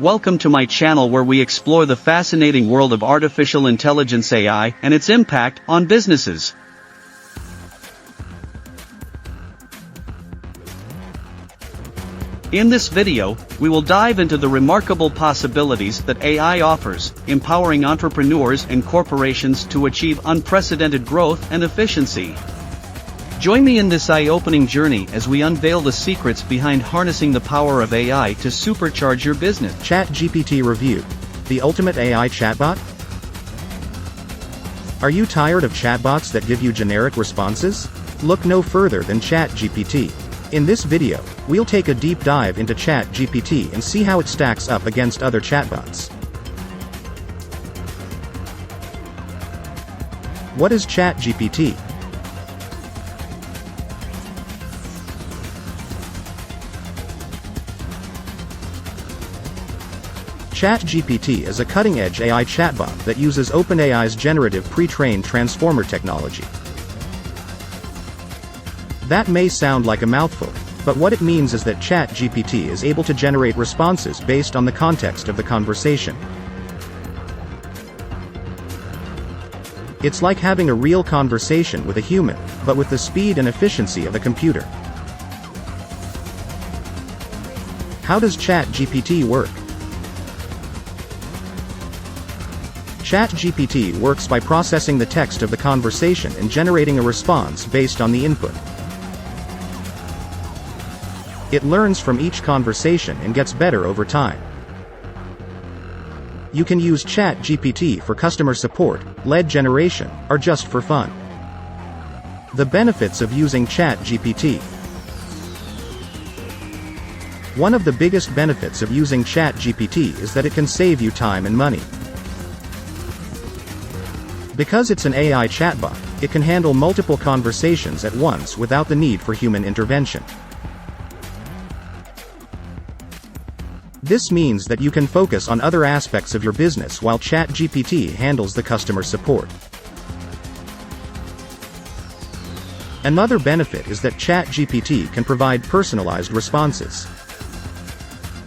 Welcome to my channel where we explore the fascinating world of artificial intelligence AI and its impact on businesses. In this video, we will dive into the remarkable possibilities that AI offers, empowering entrepreneurs and corporations to achieve unprecedented growth and efficiency. Join me in this eye-opening journey as we unveil the secrets behind harnessing the power of AI to supercharge your business. ChatGPT Review. The ultimate AI chatbot? Are you tired of chatbots that give you generic responses? Look no further than ChatGPT. In this video, we'll take a deep dive into ChatGPT and see how it stacks up against other chatbots. What is ChatGPT? ChatGPT is a cutting-edge AI chatbot that uses OpenAI's generative pre-trained transformer technology. That may sound like a mouthful, but what it means is that ChatGPT is able to generate responses based on the context of the conversation. It's like having a real conversation with a human, but with the speed and efficiency of a computer. How does ChatGPT work? ChatGPT works by processing the text of the conversation and generating a response based on the input. It learns from each conversation and gets better over time. You can use ChatGPT for customer support, lead generation, or just for fun. The benefits of using ChatGPT. One of the biggest benefits of using ChatGPT is that it can save you time and money. Because it's an AI chatbot, it can handle multiple conversations at once without the need for human intervention. This means that you can focus on other aspects of your business while ChatGPT handles the customer support. Another benefit is that ChatGPT can provide personalized responses.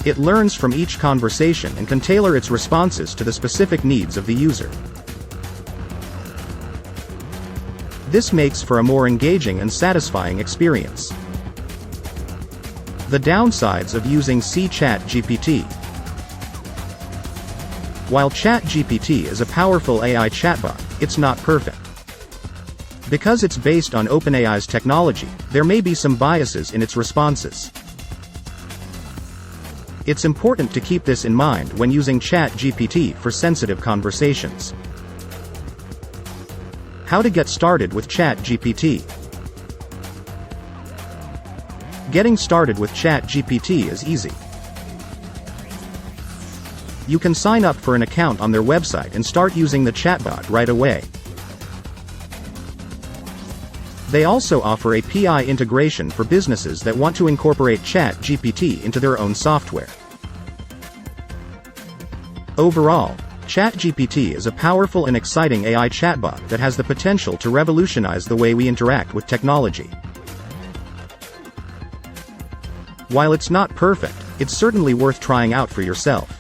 It learns from each conversation and can tailor its responses to the specific needs of the user. This makes for a more engaging and satisfying experience. The downsides of using ChatGPT. While ChatGPT is a powerful AI chatbot, it's not perfect. Because it's based on OpenAI's technology, there may be some biases in its responses. It's important to keep this in mind when using ChatGPT for sensitive conversations. How to get started with ChatGPT. Getting started with ChatGPT is easy. You can sign up for an account on their website and start using the chatbot right away. They also offer API integration for businesses that want to incorporate ChatGPT into their own software. Overall, ChatGPT is a powerful and exciting AI chatbot that has the potential to revolutionize the way we interact with technology. While it's not perfect, it's certainly worth trying out for yourself.